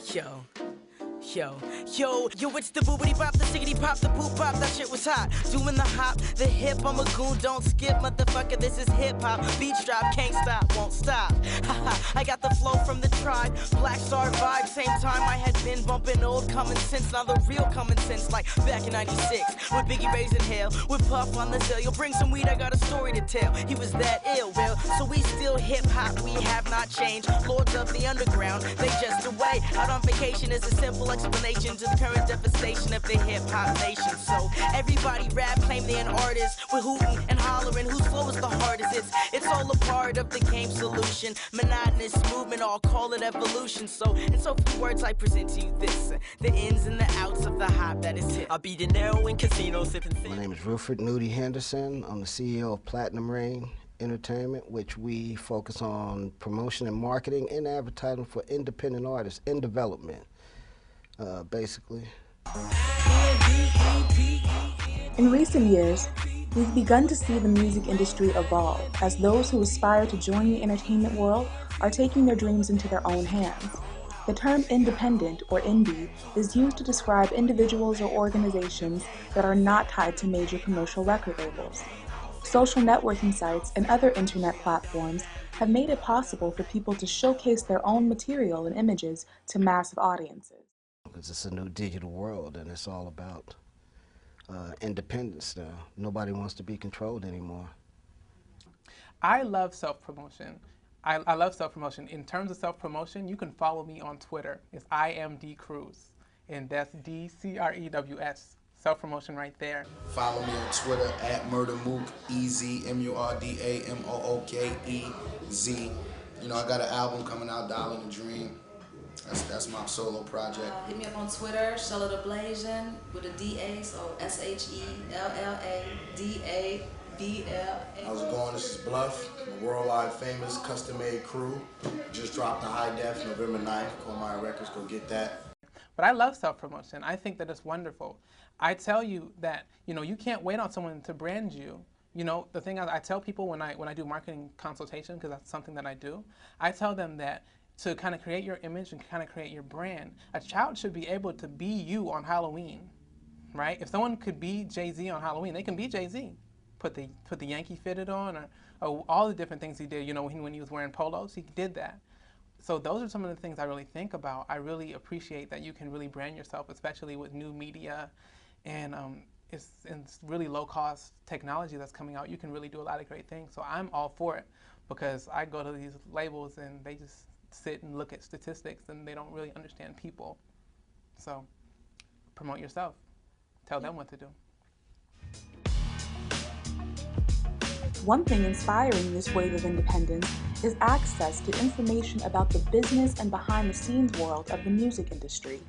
Yo. Yo, it's the boobity pop, the siggity pop, the poop pop, that shit was hot. Doing the hop, the hip, I'm a goon, don't skip, motherfucker, this is hip hop. Beats drop, can't stop, won't stop. Haha, I got the flow from the tribe, Black Star vibe, same time I had been bumping old common sense, now the real common sense, like back in 96, with Biggie raising hell, with Puff on the hill. You'll bring some weed, I got a story to tell. He was that ill, well, so we still hip hop, we have not changed. Lords of the underground, they just away. Out on vacation is a simple explanation to the current devastation of the hip-hop nation. So everybody rap, claim they're an artist, with hooting and hollering, whose flow is the hardest. It's all a part of the game solution, monotonous movement, all call it evolution. So in so few words I present to you this, the ins and the outs of the hop that is hip. I'll be De Niro in casino sipping. My name is Wilfred Nudie Henderson. I'm the CEO of Platinum Rain Entertainment, which we focus on promotion and marketing and advertising for independent artists in development. Basically. In recent years, we've begun to see the music industry evolve as those who aspire to join the entertainment world are taking their dreams into their own hands. The term independent, or indie, is used to describe individuals or organizations that are not tied to major commercial record labels. Social networking sites and other internet platforms have made it possible for people to showcase their own material and images to massive audiences. Because it's a new digital world and it's all about independence now. Nobody wants to be controlled anymore. I love self-promotion. I love self-promotion. In terms of self-promotion, you can follow me on Twitter. It's IamDCruz, and that's DCREWS. Self-promotion right there. Follow me on Twitter at MurdaMook, EZ, MurdaMookez. You know, I got an album coming out, Dollar in the Dream. That's my solo project. Hit me up on Twitter, Charlotte Ablasian with a D-A, so SHELLADABLA. How's it going? This is Bluff, a worldwide famous custom-made crew. Just dropped the high def November 9th. Call my records, go get that. But I love self-promotion. I think that it's wonderful. I tell you that, you know, you can't wait on someone to brand you. You know, the thing I tell people when I do marketing consultation, because that's something that I do, I tell them that to kind of create your image and kind of create your brand, a child should be able to be you on Halloween, right? If someone could be Jay-Z on Halloween, they can be Jay-Z. Put the Yankee fitted on, or all the different things he did. You know, when he was wearing polos, he did that. So those are some of the things I really think about. I really appreciate that you can really brand yourself, especially with new media, and it's really low-cost technology that's coming out. You can really do a lot of great things. So I'm all for it, because I go to these labels and they just sit and look at statistics and they don't really understand people. So promote yourself. Tell them what to do. One thing inspiring this wave of independence is access to information about the business and behind-the-scenes world of the music industry.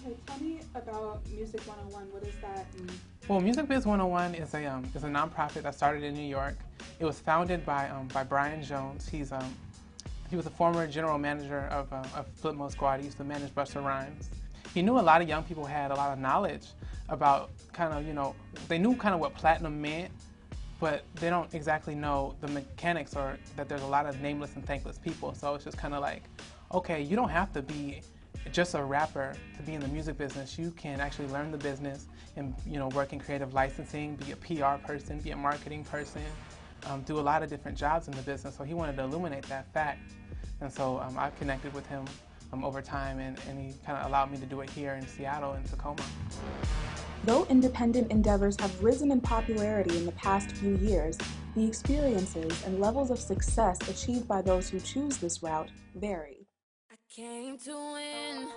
Okay, tell me about Music 101. What is that? Well, Music Biz 101 is a nonprofit that started in New York. It was founded by Brian Jones. He was a former general manager of Flipmode Squad. He used to manage Busta Rhymes. He knew a lot of young people had a lot of knowledge about kind of, you know, they knew kind of what platinum meant, but they don't exactly know the mechanics, or that there's a lot of nameless and thankless people. So it's just kind of like, okay, you don't have to be just a rapper to be in the music business. You can actually learn the business and, you know, work in creative licensing, be a PR person, be a marketing person, do a lot of different jobs in the business. So he wanted to illuminate that fact. And so I connected with him over time, and he kind of allowed me to do it here in Seattle and Tacoma. Though independent endeavors have risen in popularity in the past few years, the experiences and levels of success achieved by those who choose this route vary. I came to win.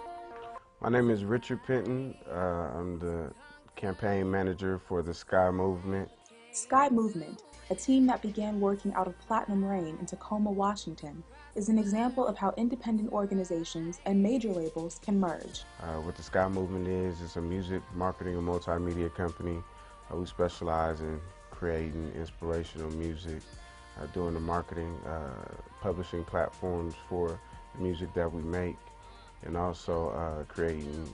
My name is Richard Penton. I'm the campaign manager for the Sky Movement. Sky Movement, a team that began working out of Platinum Rain in Tacoma, Washington, is an example of how independent organizations and major labels can merge. What the Sky Movement is, it's a music marketing and multimedia company. We specialize in creating inspirational music, doing the marketing, publishing platforms for the music that we make, and also creating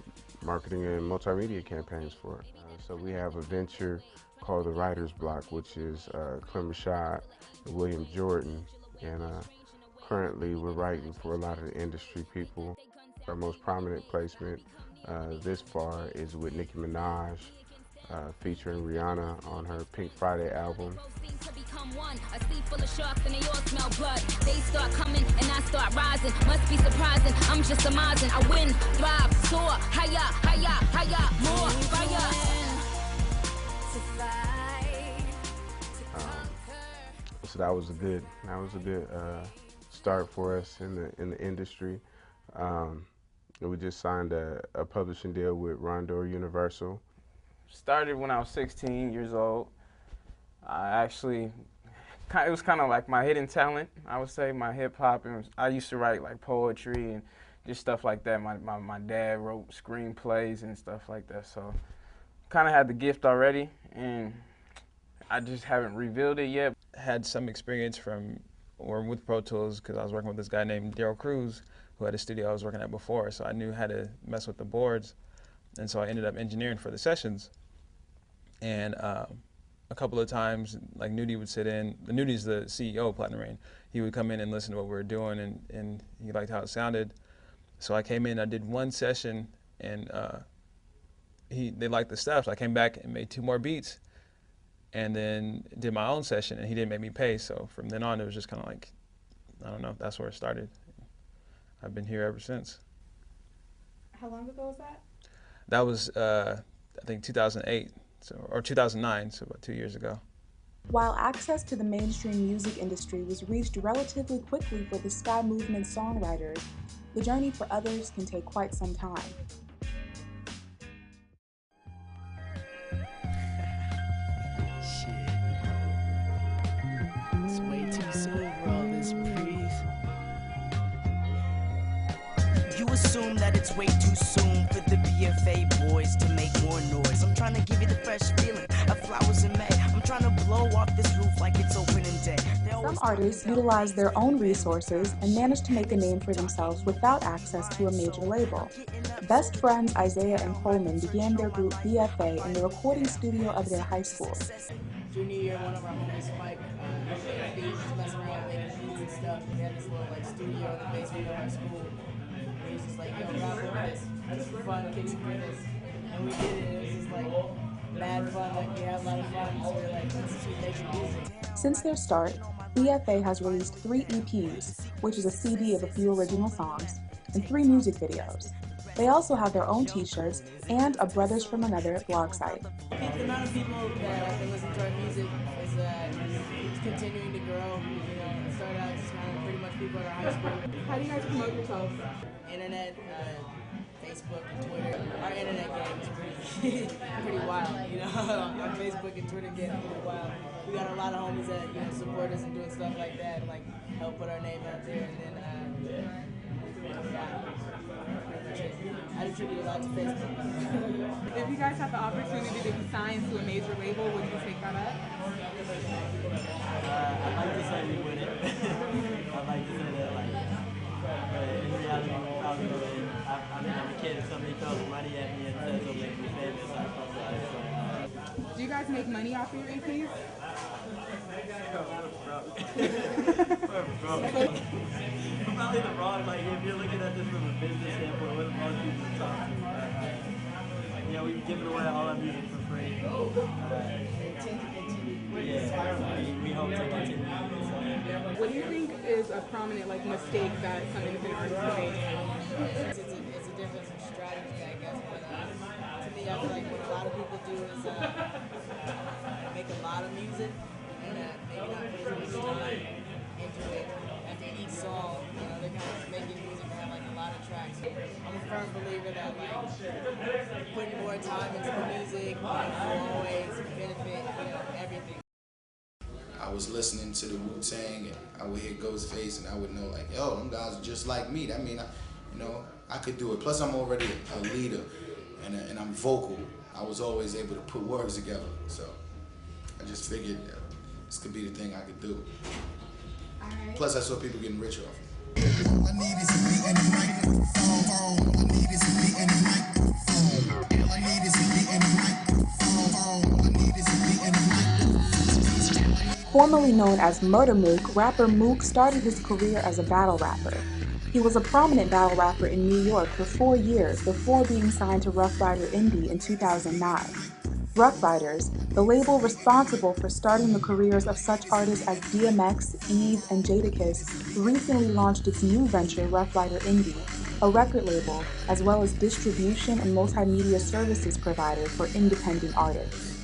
marketing and multimedia campaigns for it. So we have a venture called the Writer's Block, which is Clem Rashad and William Jordan, and currently we're writing for a lot of the industry people. Our most prominent placement this far is with Nicki Minaj, featuring Rihanna on her Pink Friday album. They start coming and I start rising. Must be surprising. I'm just amazing. I win, thrive, soar, higher, higher, higher, more fire. So that was a good start for us in the industry. We just signed a publishing deal with Rondo Universal. Started when I was 16 years old. It was kind of like my hidden talent, I would say, my hip hop. And I used to write like poetry and just stuff like that. My dad wrote screenplays and stuff like that. So kind of had the gift already, and I just haven't revealed it yet. Had some experience with Pro Tools because I was working with this guy named Daryl Cruz, who had a studio I was working at before, so I knew how to mess with the boards, and so I ended up engineering for the sessions. And a couple of times, like Nudie would sit in. Nudie's the CEO of Platinum Rain. He would come in and listen to what we were doing, and he liked how it sounded. So I came in, I did one session, and they liked the stuff. So I came back and made 2 more beats, and then did my own session, and he didn't make me pay. So from then on, it was just kind of like, I don't know, that's where it started. I've been here ever since. How long ago was that? That was, I think, 2008, or 2009, so about 2 years ago. While access to the mainstream music industry was reached relatively quickly for the Sky Movement songwriters, the journey for others can take quite some time. It's way too soon for all this praise. You assume that it's way too soon for the BFA boys to make more noise. I'm trying to give you the fresh feeling of flowers in May. I'm trying to blow off this roof like it's opening day. Some artists utilize their own resources and manage to make a name for themselves without access to a major label. Best friends Isaiah and Coleman began their group BFA in the recording studio of their high school. Junior year, one of our homies, Mike, he was messing around making beats and stuff. We had this little studio in the basement of our school. He was just like, yo, rap over this. This is fun, kids do this. And we did it. It was just mad fun. We had a lot of fun. So we were like, let's keep making music. Since their start, BFA has released 3 EPs, which is a CD of a few original songs, and 3 music videos. They also have their own t-shirts and a Brothers from Another blog site. I think the amount of people that have been listening to our music is continuing to grow. You know, it started out just kind of pretty much people at our high school. How do you guys promote yourselves? Internet, Facebook and Twitter. Our internet game is pretty wild, you know. Our Facebook and Twitter game is pretty wild. We got a lot of homies that support us and doing stuff like that, and help put our name out there. And then I attribute a lot to Facebook. If you guys had the opportunity to be signed to a major label, would you take that up? I'd like to say we wouldn't. I'd like to say that, but in reality, we probably wouldn't. I mean, I'm a kid. If somebody throws money at me and says they'll make me famous, I'd probably like, Do you guys make money off of your EPs? I'm probably the wrong, if you're looking at this from a business standpoint, we're the wrong people to talk to. We've given away all our music for free. We hope to continue. What do you think is a prominent mistake that some independent artists make? It's a difference in strategy, I guess. But to me, I feel like what a lot of people do is make a lot of music and maybe not put as much time into it. After each song, they're kind of making music and have a lot of tracks. I'm a firm believer that putting more time into the music will always benefit everything. I was listening to the Wu-Tang and I would hear Ghostface and I would know yo, them guys are just like me. That mean, I could do it. Plus I'm already a leader and I'm vocal. I was always able to put words together. So I just figured this could be the thing I could do. Right. Plus I saw people getting rich off it. All I need is a beat and a microphone. All I need is a beat and a microphone. All I need is a beat and a microphone. All I need is a beat and a microphone. Formerly known as Murder Mook, rapper Mook started his career as a battle rapper. He was a prominent battle rapper in New York for 4 years before being signed to Rough Rider Indie in 2009. Rough Riders, the label responsible for starting the careers of such artists as DMX, Eve, and Jadakiss, recently launched its new venture, Rough Rider Indie, a record label, as well as distribution and multimedia services provider for independent artists.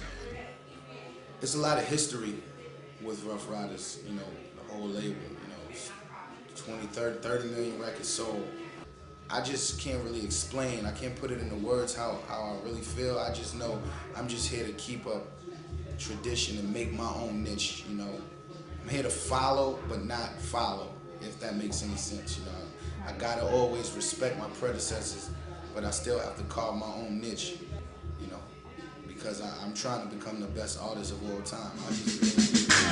It's a lot of history with Rough Riders, you know, the whole label, you know, 20, 30 million records sold. I just can't really explain. I can't put it into words how I really feel. I just know I'm just here to keep up tradition and make my own niche, you know. I'm here to follow, but not follow, if that makes any sense, you know. I gotta always respect my predecessors, but I still have to carve my own niche, you know, because I'm trying to become the best artist of all time.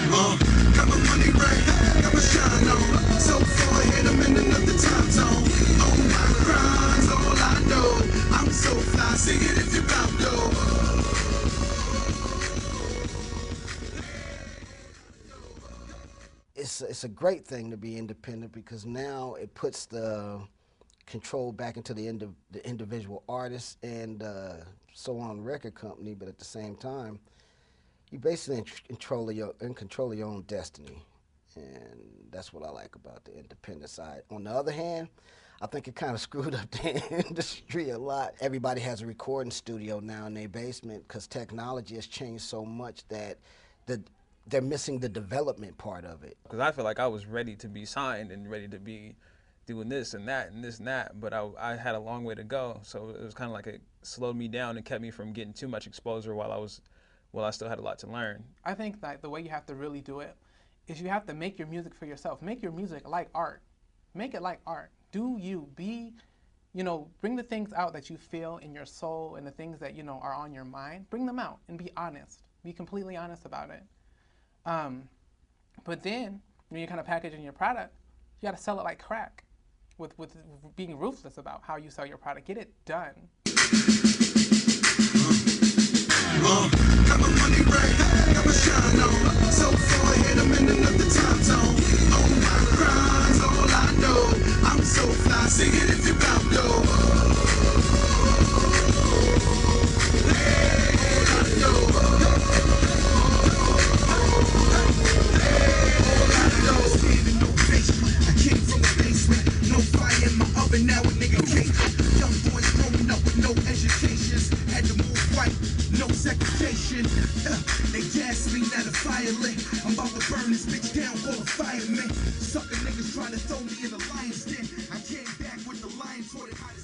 Got my money right, got my shine on. So far ahead, I'm in another time zone. Oh my crimes, all I know. I'm so fly, sing it if you bout though. It's a great thing to be independent because now it puts the control back into the individual artist and so on record company, but at the same time, you're basically in control of your own destiny, and that's what I like about the independent side. On the other hand, I think it kind of screwed up the industry a lot. Everybody has a recording studio now in their basement because technology has changed so much that they're missing the development part of it. Because I feel like I was ready to be signed and ready to be doing this and that and this and that, but I had a long way to go. So it was kind of like it slowed me down and kept me from getting too much exposure while I still had a lot to learn. I think that the way you have to really do it is you have to make your music for yourself. Make your music like art. Make it like art. Do you be, you know, bring the things out that you feel in your soul and the things that, you know, are on your mind. Bring them out and be honest. Be completely honest about it. But then, when you're kind of packaging your product, you got to sell it like crack with being ruthless about how you sell your product. Get it done. Got my money right, got my shine on. So far ahead, I'm in another time zone. Oh my crimes, all I know. I'm so fly, sing it if you bout though. Now a nigga can't. Young boys growing up with no educations. Had to move right, no segregation. They gas me, now the fire lit. I'm about to burn this bitch down, call a fireman. Sucker niggas trying to throw me in the lion's den. I came back with the lion, taught it how to